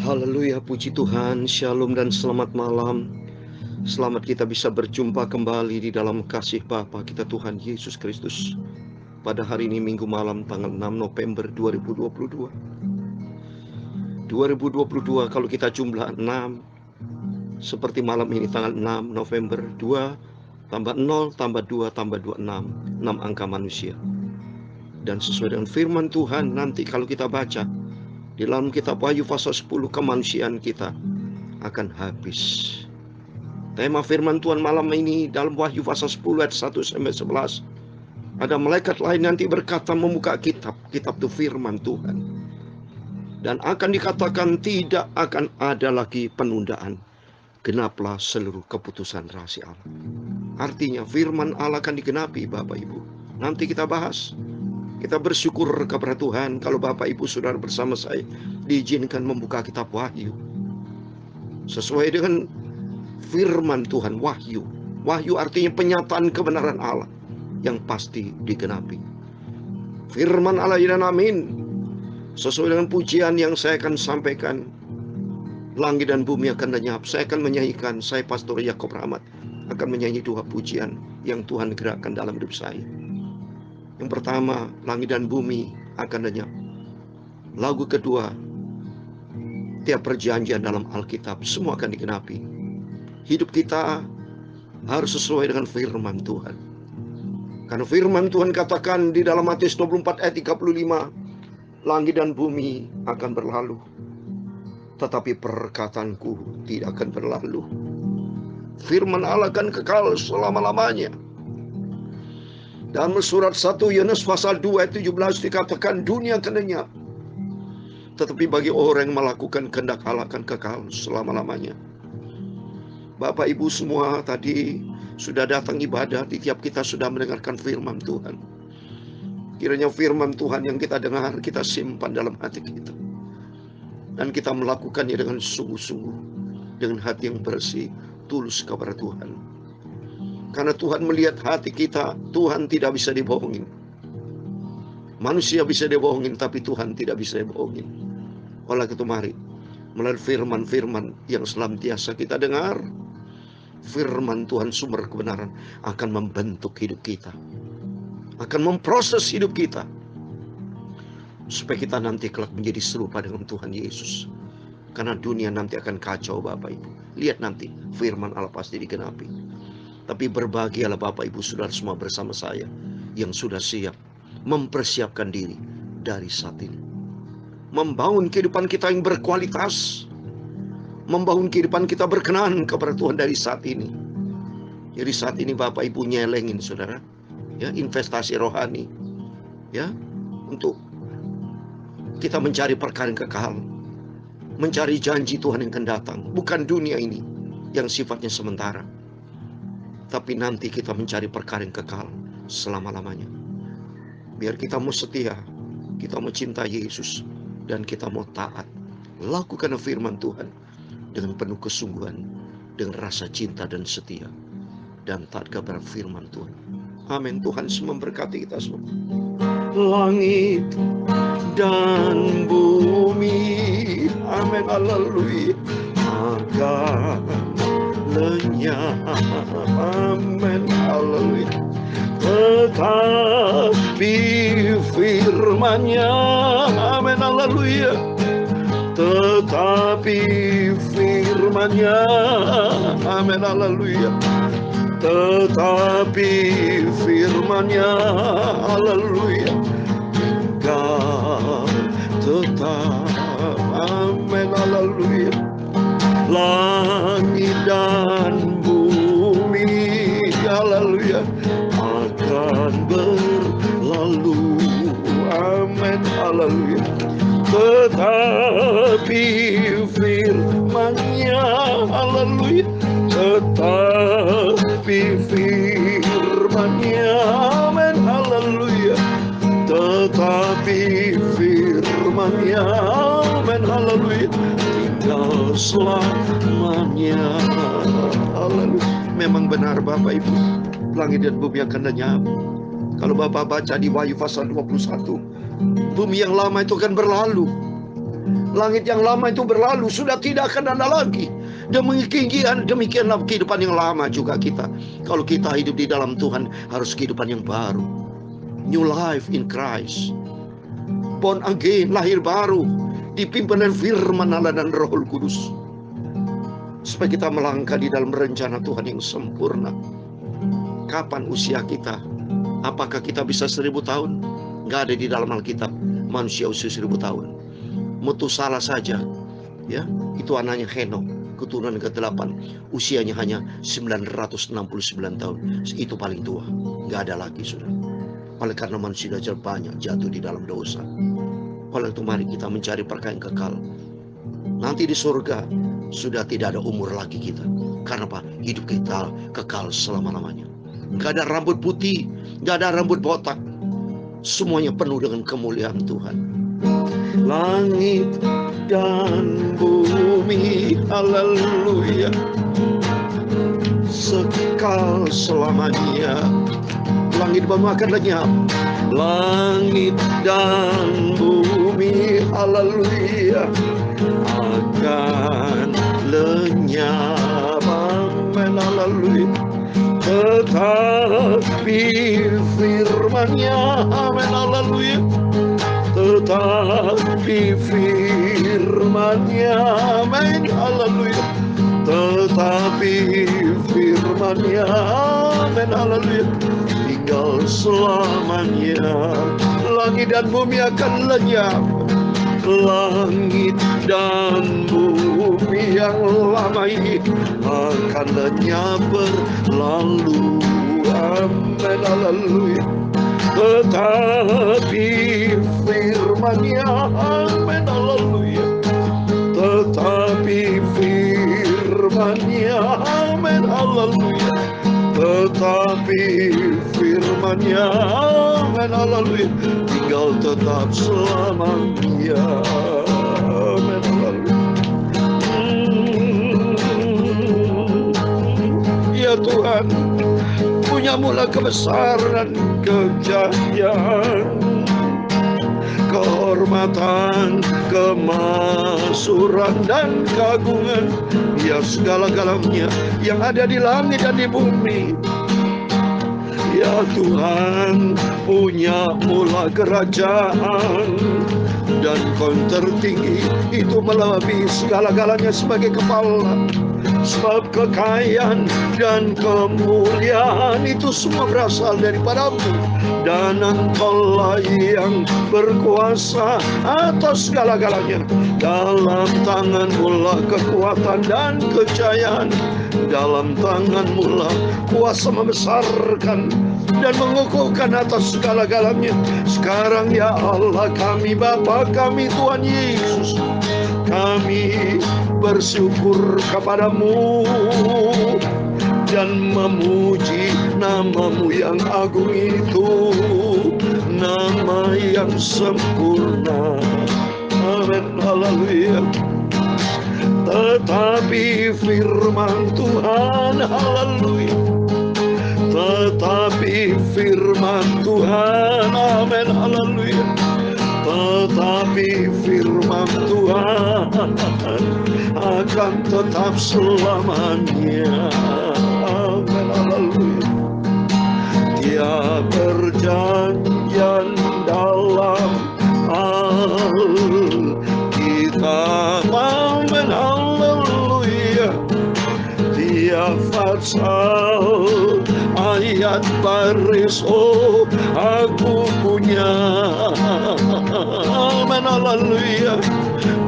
Haleluya, puji Tuhan, shalom dan selamat malam. Selamat kita bisa berjumpa kembali di dalam kasih Bapa kita Tuhan Yesus Kristus. Pada hari ini Minggu malam tanggal 6 November 2022. 2022 kalau kita jumlah 6, seperti malam ini tanggal 6 November 2 tambah 0 tambah 2 tambah 26, 6 angka manusia. Dan sesuai dengan firman Tuhan nanti kalau kita baca di dalam kitab Wahyu pasal 10, kemanusiaan kita akan habis. Tema firman Tuhan malam ini dalam Wahyu pasal 10 ayat 1-11. Ada malaikat lain nanti berkata membuka kitab itu firman Tuhan. Dan akan dikatakan tidak akan ada lagi penundaan. Genaplah seluruh keputusan rahasia Allah. Artinya firman Allah akan digenapi Bapak Ibu. Nanti kita bahas. Kita bersyukur kepada Tuhan kalau Bapak Ibu Saudara bersama saya diizinkan membuka kitab Wahyu. Sesuai dengan firman Tuhan, Wahyu. Wahyu artinya penyataan kebenaran Allah yang pasti digenapi. Firman Allah dan amin. Sesuai dengan pujian yang saya akan sampaikan, langit dan bumi akan lenyap. Saya akan menyanyikan, saya Pastor Yakob Rahmat akan menyanyi 2 pujian yang Tuhan gerakkan dalam hidup saya. Yang pertama, langit dan bumi akan lenyap. Lagu kedua, tiap perjanjian dalam Alkitab semua akan digenapi. Hidup kita harus sesuai dengan firman Tuhan. Karena firman Tuhan katakan di dalam Matius 24 ayat 35, langit dan bumi akan berlalu, tetapi perkataanku tidak akan berlalu. Firman Allah akan kekal selama-lamanya. Dalam surat 1 Yohanes pasal 2 ayat 17 dikatakan dunia akan lenyap, tetapi bagi orang yang melakukan kehendak Allah akan kekal selama-lamanya. Bapak Ibu semua tadi sudah datang ibadah, di tiap kita sudah mendengarkan firman Tuhan. Kiranya firman Tuhan yang kita dengar kita simpan dalam hati kita, dan kita melakukannya dengan sungguh-sungguh, dengan hati yang bersih, tulus kepada Tuhan. Karena Tuhan melihat hati kita, Tuhan tidak bisa dibohongin. Manusia bisa dibohongin, tapi Tuhan tidak bisa dibohongin. Oleh itu mari, melalui firman-firman yang senantiasa kita dengar, firman Tuhan sumber kebenaran akan membentuk hidup kita, akan memproses hidup kita, supaya kita nanti kelak menjadi serupa dengan Tuhan Yesus. Karena dunia nanti akan kacau Bapak Ibu. Lihat nanti, firman Allah pasti digenapi. Tapi berbahagialah Bapak Ibu Saudara semua bersama saya yang sudah siap mempersiapkan diri dari saat ini. Membangun kehidupan kita yang berkualitas. Membangun kehidupan kita berkenan kepada Tuhan dari saat ini. Jadi saat ini Bapak Ibu nyelengin Saudara, ya, investasi rohani, ya, untuk kita mencari perkara yang kekal, mencari janji Tuhan yang akan datang. Bukan dunia ini yang sifatnya sementara, tapi nanti kita mencari perkara yang kekal selama-lamanya. Biar kita mau setia, kita mau cinta Yesus, dan kita mau taat. Lakukan firman Tuhan dengan penuh kesungguhan, dengan rasa cinta dan setia, dan taat kepada firman Tuhan. Amin. Tuhan semua memberkati kita semua. Langit dan bumi, amin, haleluya, akan lenyap, amin, haleluya, tetapi firman-Nya, amin, haleluya, tetapi firman-Nya, amin, haleluya, tetapi firman-Nya, haleluya, engkau tetap, amin, haleluya. Langit dan bumi, haleluya, akan berlalu, amin, haleluya, tetapi firman-Nya, haleluya, tetapi firman-Nya, amin, haleluya, tetapi firman-Nya, amin, haleluya, tinggal selamanya, haleluya. Memang benar Bapak Ibu, langit dan bumi akan lenyap. Kalau Bapak baca di Wahyu pasal 21, bumi yang lama itu akan berlalu, Langit yang lama itu berlalu, sudah tidak akan ada lagi. Demikianlah kehidupan yang lama juga kita. Kalau kita hidup di dalam Tuhan, harus kehidupan yang baru. New life in Christ. Born again, lahir baru, dipimpin oleh firman Allah dan Roh Kudus. Supaya kita melangkah di dalam rencana Tuhan yang sempurna. Kapan usia kita? Apakah kita bisa 1000 tahun? Nggak ada di dalam Alkitab manusia usia 1000 tahun. Metusalah saja, ya, itu anaknya Henokh, keturunan ke-8, usianya hanya 969 tahun. Itu paling tua, nggak ada lagi sudah. Oleh karena manusia sudah banyak jatuh di dalam dosa. Oleh itu mari kita mencari perkara yang kekal. Nanti di surga sudah tidak ada umur lagi kita. Karena apa? Hidup kita kekal selama-lamanya. Nggak ada rambut putih, nggak ada rambut botak. Semuanya penuh dengan kemuliaan Tuhan. Langit dan bumi, haleluya, sekal selamanya. Langit bumi akan lenyap. Langit dan bumi, haleluya, akan lenyap. Amin, haleluya. Tetapi firman-Nya, amin, haleluya, tetapi firman-Nya, amin, haleluya, tetapi firman-Nya, amin, haleluya, tinggal selamanya. Langit dan bumi akan lenyap. Langit dan bumi yang lama ini akan lenyap berlalu. Amin, haleluya. Tetapi firman-Nya, amin, haleluya, tetapi firman-Nya, amin, haleluya, tetapi firman-Nya, amin, haleluya, tinggal tetap selamanya. Amin, haleluya. Ya Tuhan, punyamu-lah kebesaran, kejayaan, kehormatan, kemasyhuran dan keagungan, ya segala-galanya yang ada di langit dan di bumi. Ya Tuhan, punyamu-lah kerajaan, dan Kau tertinggi itu melebihi segala-galanya sebagai kepala. Sebab kekayaan dan kemuliaan itu semua berasal daripada-Mu, dan Engkau-lah yang berkuasa atas segala-galanya. Dalam tangan-Mu-lah kekuatan dan kejayaan. Dalam tangan-Mu-lah kuasa membesarkan dan mengukuhkan atas segala-galanya. Sekarang ya Allah kami, Bapa kami, Tuhan Yesus, kami bersyukur kepada-Mu dan memuji nama-Mu yang agung itu, nama yang sempurna. Amin, haleluya. Tetapi firman Tuhan, haleluya, tetapi firman Tuhan, amin, haleluya, tetapi firman Tuhan akan tetap selamanya. Amin, haleluya. Dia perjanjian dalam Alkitab, amin, haleluya. Dia pasal ayat baris, oh aku punya, amin, haleluya.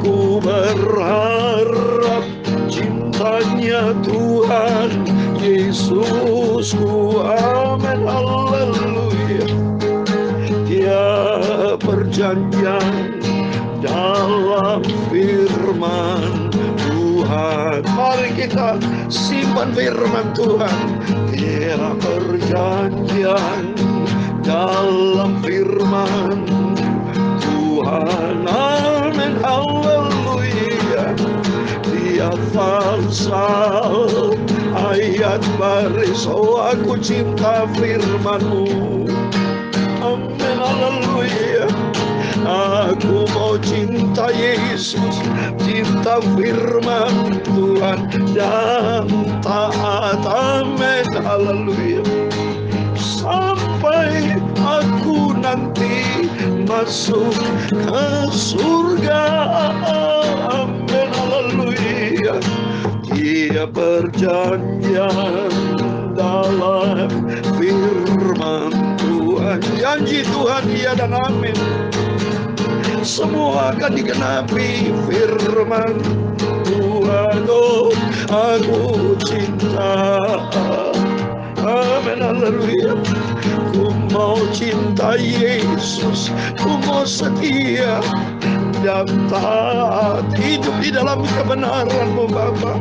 Ku berharap cintanya Tuhan Yesusku, amin, haleluya. Dia perjanjian dalam firman Tuhan. Mari kita simpan firman Tuhan. Dia perjanjian dalam firman Tuhan, amin, haleluya. Dia pasal ayat baris, oh aku cinta firman-Mu, amin, haleluya. Aku mau cinta Yesus, cinta firman Tuhan, dan taat. Amin, haleluya. Sampai aku nanti masuk ke surga. Amin, haleluya. Dia perjanjian dalam firman Tuhan, janji Tuhan iya dan amin. Semua akan digenapi firman Tuhan. Oh, aku cinta. Amin, haleluya. Ku mau cinta Yesus, ku mau setia dan taat, hidup di dalam kebenaran-Mu Bapa,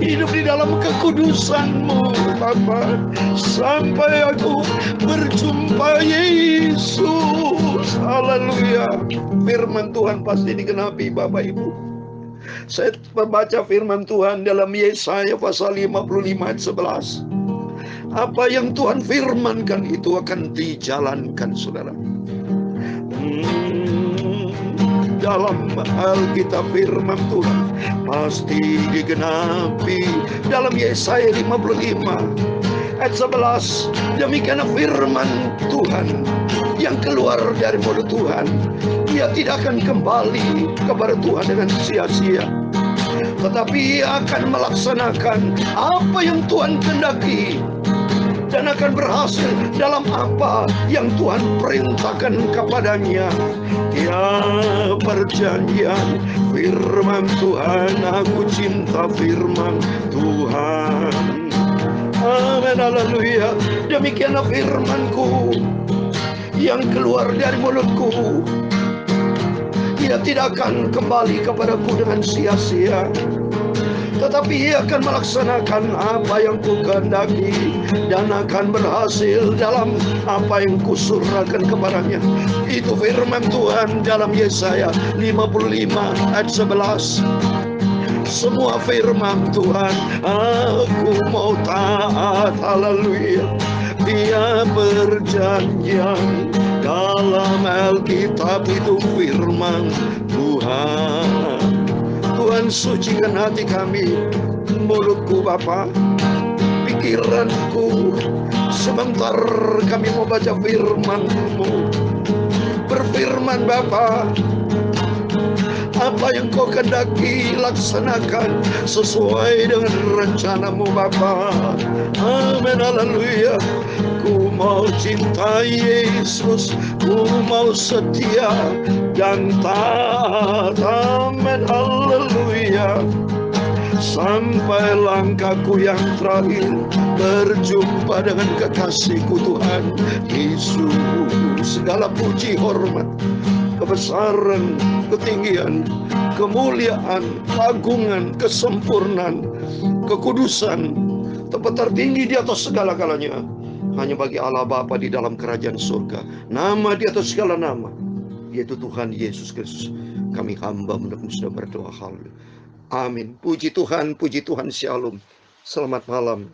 hidup di dalam kekudusan-Mu Bapa, sampai aku berjumpa Yesus. Haleluya. Firman Tuhan pasti digenapi Bapak Ibu. Saya membaca firman Tuhan dalam Yesaya pasal 55 ayat 11. Apa yang Tuhan firmankan itu akan dijalankan, saudara. Dalam Alkitab firman Tuhan pasti digenapi. Dalam Yesaya 55 ayat 11, demikian firman Tuhan yang keluar dari mulut Tuhan. Ia tidak akan kembali kepada Tuhan dengan sia-sia, tetapi ia akan melaksanakan apa yang Tuhan kehendaki dan akan berhasil dalam apa yang Tuhan perintahkan kepadanya. Ya, perjanjian firman Tuhan, aku cinta firman Tuhan. Amin, haleluya. Demikianlah firman-Ku yang keluar dari mulutku. Ia tidak akan kembali kepadaku dengan sia-sia, tetapi ia akan melaksanakan apa yang ku kehendaki dan akan berhasil dalam apa yang kusurahkan kepadanya. Itu firman Tuhan dalam Yesaya 55 ayat 11. Semua firman Tuhan aku mau taat, haleluya. Dia perjanjian dalam Alkitab itu firman Tuhan. Tuhan sucikan hati kami, mulutku Bapa, pikiranku. Sebentar kami mau baca firman-Mu. Berfirman Bapa, apa yang Kau kehendaki laksanakan sesuai dengan rencana-Mu Bapa. Amin, haleluya. Ku mau cinta Yesus, ku mau setia dan taat. Amin, haleluya. Sampai langkahku yang terakhir berjumpa dengan kekasihku Tuhan Yesus. Segala puji, hormat, kebesaran, ketinggian, kemuliaan, keagungan, kesempurnaan, kekudusan, tempat tertinggi di atas segala-galanya hanya bagi Allah Bapa di dalam kerajaan surga. Nama di atas segala nama, yaitu Tuhan Yesus Kristus. Kami hamba menurutmu sudah berdoa. Haleluya. Amin. Puji Tuhan, shalom. Selamat malam.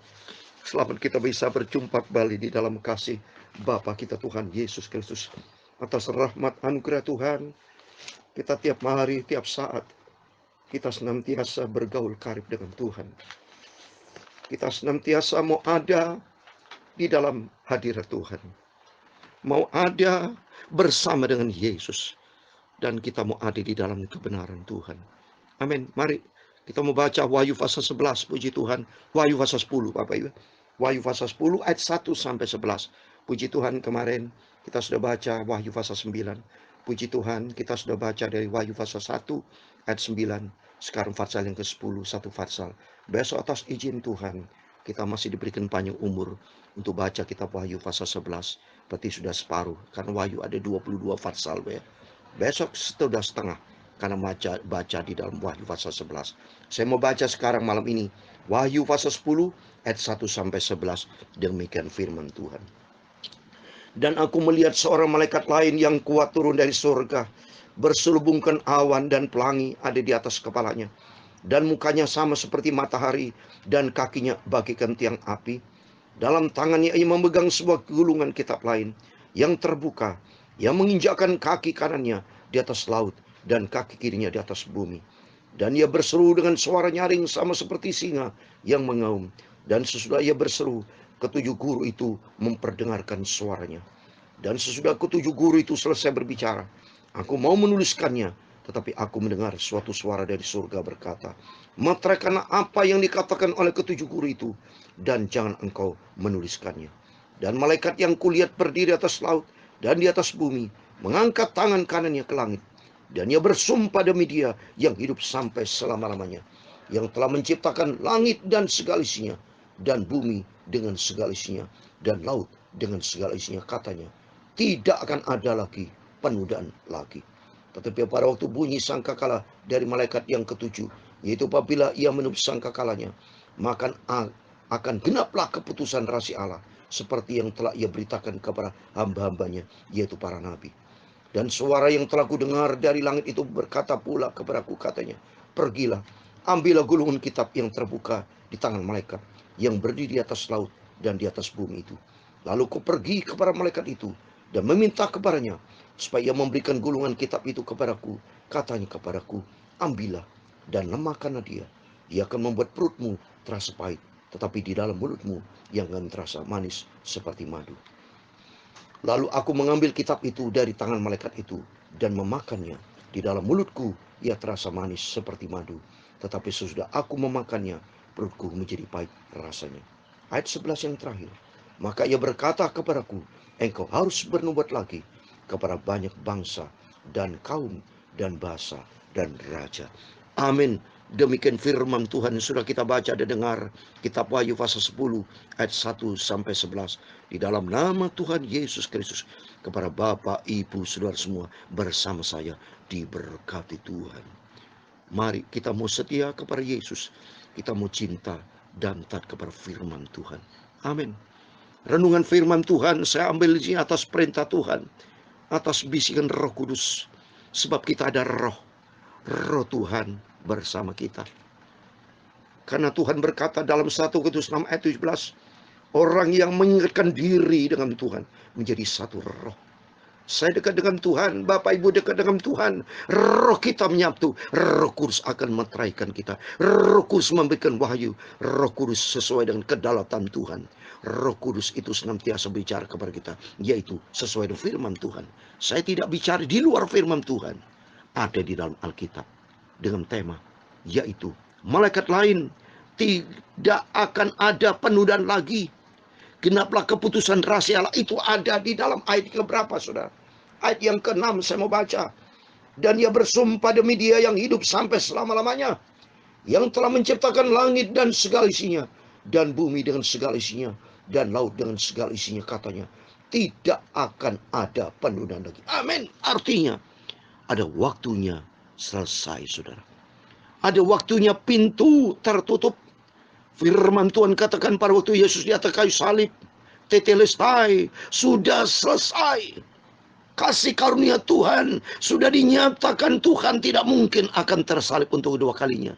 Selamat kita bisa berjumpa kembali di dalam kasih Bapa kita Tuhan Yesus Kristus. Atas rahmat anugerah Tuhan, kita tiap hari, tiap saat, kita senantiasa bergaul karib dengan Tuhan. Kita senantiasa mau ada di dalam hadirat Tuhan, mau ada bersama dengan Yesus, dan kita mau ada di dalam kebenaran Tuhan. Amin. Mari kita mau baca Wahyu pasal 11. Puji Tuhan. Wahyu pasal 10 Bapak Ibu. Wahyu pasal 10 ayat 1 sampai 11. Puji Tuhan, kemarin kita sudah baca Wahyu pasal 9. Puji Tuhan, kita sudah baca dari Wahyu pasal 1 ayat 9. Sekarang pasal yang ke-10, satu pasal. Besok atas izin Tuhan, kita masih diberikan panjang umur untuk baca kitab Wahyu pasal 11. Berarti sudah separuh, karena Wahyu ada 22 pasal. Ya. Besok sudah setengah, karena baca di dalam Wahyu pasal 11. Saya mau baca sekarang malam ini Wahyu pasal 10 ayat 1 sampai 11. Demikian firman Tuhan. Dan aku melihat seorang malaikat lain yang kuat turun dari surga, berselubungkan awan dan pelangi ada di atas kepalanya, dan mukanya sama seperti matahari, dan kakinya bagaikan tiang api. Dalam tangannya ia memegang sebuah gulungan kitab lain yang terbuka, yang menginjakkan kaki kanannya di atas laut, dan kaki kirinya di atas bumi. Dan ia berseru dengan suara nyaring sama seperti singa yang mengaum. Dan sesudah ia berseru, ketujuh guru itu memperdengarkan suaranya. Dan sesudah ketujuh guru itu selesai berbicara, aku mau menuliskannya, tetapi aku mendengar suatu suara dari surga berkata, meteraikanlah apa yang dikatakan oleh ketujuh guru itu, dan jangan engkau menuliskannya. Dan malaikat yang kulihat berdiri atas laut dan di atas bumi, mengangkat tangan kanannya ke langit. Dan ia bersumpah demi Dia yang hidup sampai selama-lamanya, yang telah menciptakan langit dan segala isinya, dan bumi dengan segala isinya, dan laut dengan segala isinya, katanya, tidak akan ada lagi penundaan lagi. Tetapi pada waktu bunyi sangkakala dari malaikat yang ketujuh, yaitu apabila ia meniup sangkakalanya, maka akan genaplah keputusan rahasia Allah, seperti yang telah ia beritakan kepada hamba-hambanya, yaitu para nabi. Dan suara yang telah kudengar dari langit itu berkata pula kepadaku, katanya, pergilah, ambillah gulungan kitab yang terbuka di tangan malaikat yang berdiri di atas laut dan di atas bumi itu. Lalu ku pergi kepada malaikat itu dan meminta kepadanya supaya ia memberikan gulungan kitab itu kepadaku. Katanya kepadaku, ambillah dan lemahkanlah dia. Dia akan membuat perutmu terasa pahit, tetapi di dalam mulutmu yang akan terasa manis seperti madu. Lalu aku mengambil kitab itu dari tangan malaikat itu dan memakannya. Di dalam mulutku ia terasa manis seperti madu, tetapi sesudah aku memakannya, perutku menjadi pahit rasanya. Ayat 11 yang terakhir. Maka ia berkata kepadaku, engkau harus bernubuat lagi kepada banyak bangsa dan kaum dan bahasa dan raja. Amin. Demikian firman Tuhan yang sudah kita baca dan dengar. Kitab Wahyu pasal 10 ayat 1 sampai 11. Di dalam nama Tuhan Yesus Kristus, kepada Bapak, Ibu, Saudara semua bersama saya diberkati Tuhan. Mari kita mau setia kepada Yesus. Kita mau cinta dan taat kepada firman Tuhan. Amin. Renungan firman Tuhan saya ambil di sini atas perintah Tuhan, atas bisikan Roh Kudus. Sebab kita ada roh Tuhan bersama kita. Karena Tuhan berkata dalam 1 Korintus 6 ayat 17, orang yang mengingatkan diri dengan Tuhan menjadi satu roh. Saya dekat dengan Tuhan, Bapak Ibu dekat dengan Tuhan, roh kita menyatu, Roh Kudus akan meteraikan kita, Roh Kudus memberikan wahyu, Roh Kudus sesuai dengan kedaulatan Tuhan. Roh Kudus itu senantiasa bicara kepada kita, yaitu sesuai dengan firman Tuhan. Saya tidak bicara di luar firman Tuhan. Ada di dalam Alkitab dengan tema, yaitu malaikat lain tidak akan ada penundaan lagi. Genaplah keputusan rahasia Allah, itu ada di dalam ayat ke berapa, saudara? Ayat yang ke-6 saya mau baca. Dan ia bersumpah demi Dia yang hidup sampai selama-lamanya, yang telah menciptakan langit dan segala isinya, dan bumi dengan segala isinya, dan laut dengan segala isinya, katanya, tidak akan ada penundaan lagi. Amin. Artinya ada waktunya selesai, saudara. Ada waktunya pintu tertutup. Firman Tuhan katakan pada waktu Yesus di atas kayu salib, tetelestai, sudah selesai. Kasih karunia Tuhan sudah dinyatakan, Tuhan tidak mungkin akan tersalib untuk kedua kalinya.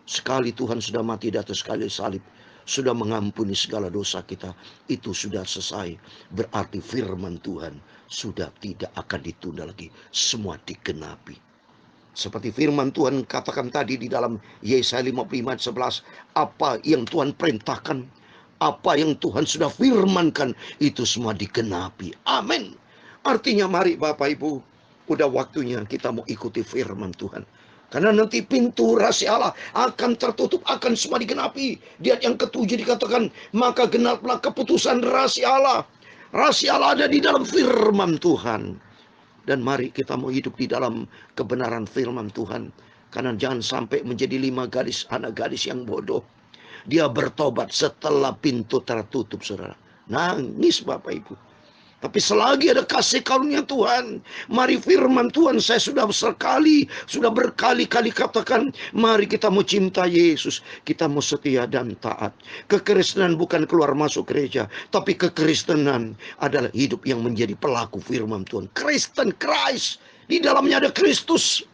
Sekali Tuhan sudah mati di atas kayu salib, sudah mengampuni segala dosa kita, itu sudah selesai. Berarti firman Tuhan sudah tidak akan ditunda lagi, semua digenapi. Seperti firman Tuhan katakan tadi di dalam Yesaya 55 ayat 11, apa yang Tuhan perintahkan, apa yang Tuhan sudah firmankan, itu semua digenapi. Amin. Artinya mari Bapak Ibu, udah waktunya kita mau ikuti firman Tuhan. Karena nanti pintu rahasia Allah akan tertutup, akan semua digenapi. Di ayat yang ke-7 dikatakan, maka genaplah keputusan rahasia Allah. Rahasia Allah ada di dalam firman Tuhan. Dan mari kita mau hidup di dalam kebenaran firman Tuhan. Karena jangan sampai menjadi 5 gadis, anak gadis yang bodoh. Dia bertobat setelah pintu tertutup, saudara. Nangis Bapak Ibu. Tapi selagi ada kasih karunia Tuhan, mari firman Tuhan saya sudah berkali-kali katakan, mari kita mau cinta Yesus, kita mau setia dan taat. Kekristenan bukan keluar masuk gereja, tapi kekristenan adalah hidup yang menjadi pelaku firman Tuhan. Kristen, Christ, di dalamnya ada Kristus.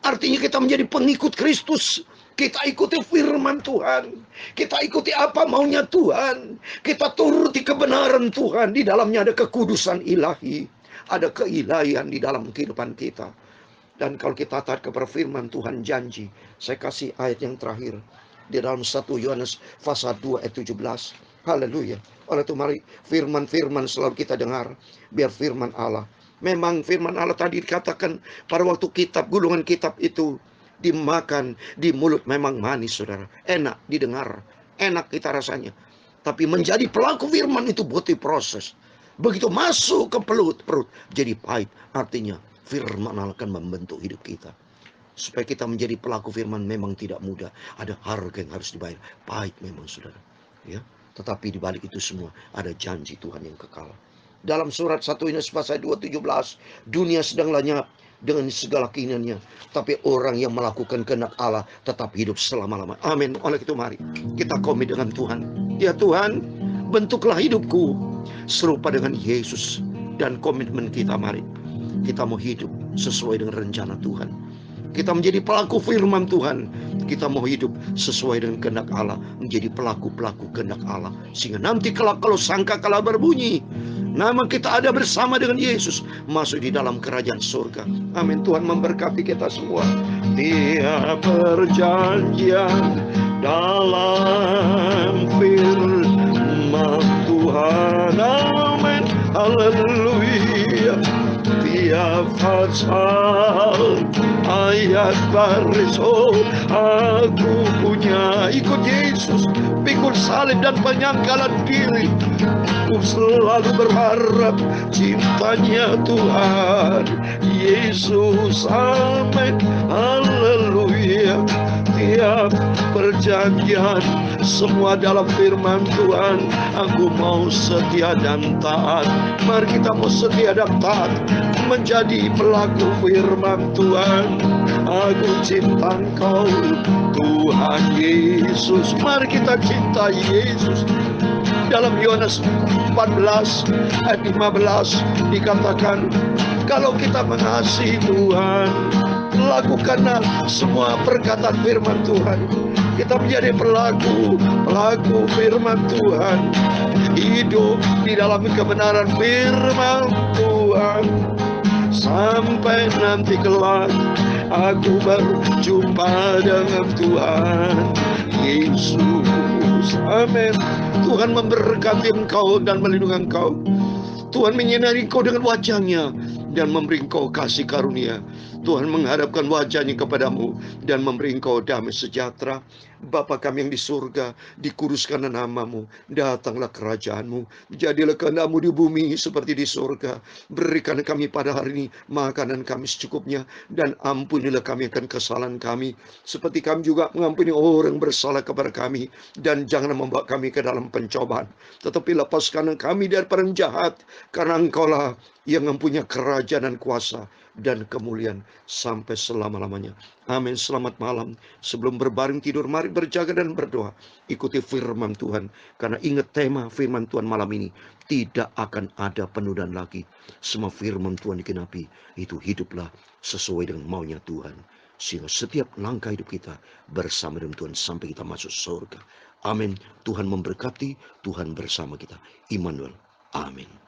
Artinya kita menjadi pengikut Kristus. Kita ikuti firman Tuhan. Kita ikuti apa maunya Tuhan. Kita turuti kebenaran Tuhan. Di dalamnya ada kekudusan ilahi. Ada keilahian di dalam kehidupan kita. Dan kalau kita taat kepada firman Tuhan janji, saya kasih ayat yang terakhir di dalam 1 Yohanes pasal 2 ayat 17. Haleluya. Oleh itu mari firman-firman selalu kita dengar, biar firman Allah. Memang firman Allah tadi dikatakan pada waktu gulungan kitab itu dimakan di mulut memang manis, saudara. Enak didengar, enak kita rasanya. Tapi menjadi pelaku firman itu butuh proses. Begitu masuk ke perut jadi pahit. Artinya firman Allah akan membentuk hidup kita. Supaya kita menjadi pelaku firman memang tidak mudah. Ada harga yang harus dibayar. Pahit memang, saudara. Ya. Tetapi di balik itu semua ada janji Tuhan yang kekal. Dalam surat 1 Yohanes pasal 2:17, dunia sedang lenyap dengan segala keinginannya, tapi orang yang melakukan kehendak Allah tetap hidup selama-lamanya. Amin. Oleh itu mari kita komit dengan Tuhan. Ya Tuhan, bentuklah hidupku serupa dengan Yesus. Dan komitmen kita mari, kita mau hidup sesuai dengan rencana Tuhan. Kita menjadi pelaku firman Tuhan. Kita mau hidup sesuai dengan kehendak Allah, menjadi pelaku-pelaku kehendak Allah. Sehingga nanti kalau sangkakala berbunyi, nama kita ada bersama dengan Yesus, masuk di dalam kerajaan surga. Amin. Tuhan memberkati kita semua. Tiap perjanjian dalam firman Tuhan. Amin. Haleluya. Tiap pasal ayat baris, oh aku punya. Ikut Yesus, pikul salib dan penyangkalan diri. Aku selalu berharap cintanya Tuhan Yesus. Amin. Haleluya. Tiap perjanjian semua dalam firman Tuhan. Aku mau setia dan taat. Mari kita mau setia dan taat, menjadi pelaku firman Tuhan. Aku cinta Engkau Tuhan Yesus. Mari kita cinta Yesus. Dalam Yohanes 14 ayat 15 dikatakan, kalau kita mengasihi Tuhan, lakukanlah semua perkataan firman Tuhan. Kita menjadi pelaku firman Tuhan. Hidup di dalam kebenaran firman Tuhan. Sampai nanti kelak aku berjumpa dengan Tuhan Yesus. Amin. Tuhan memberkati engkau dan melindungi engkau. Tuhan menyinari engkau dengan wajah-Nya dan memberi engkau kasih karunia. Tuhan menghadapkan wajah-Nya kepadamu dan memberi engkau damai sejahtera. Bapa kami yang di surga, dikuduskanlah nama-Mu, datanglah kerajaan-Mu, jadilah kehendak-Mu di bumi seperti di surga. Berikan kami pada hari ini makanan kami secukupnya, dan ampunilah kami akan kesalahan kami, seperti kami juga mengampuni orang bersalah kepada kami. Dan jangan membawa kami ke dalam pencobaan, tetapi lepaskan kami dari orang jahat, karena Engkau-lah yang mempunyai kerajaan dan kuasa dan kemuliaan sampai selama-lamanya. Amin. Selamat malam. Sebelum berbaring tidur, mari berjaga dan berdoa. Ikuti firman Tuhan. Karena ingat tema firman Tuhan malam ini, tidak akan ada penundaan lagi. Semua firman Tuhan digenapi. Itu hiduplah sesuai dengan maunya Tuhan. Sehingga setiap langkah hidup kita bersama dengan Tuhan sampai kita masuk surga. Amin. Tuhan memberkati, Tuhan bersama kita. Immanuel. Amin.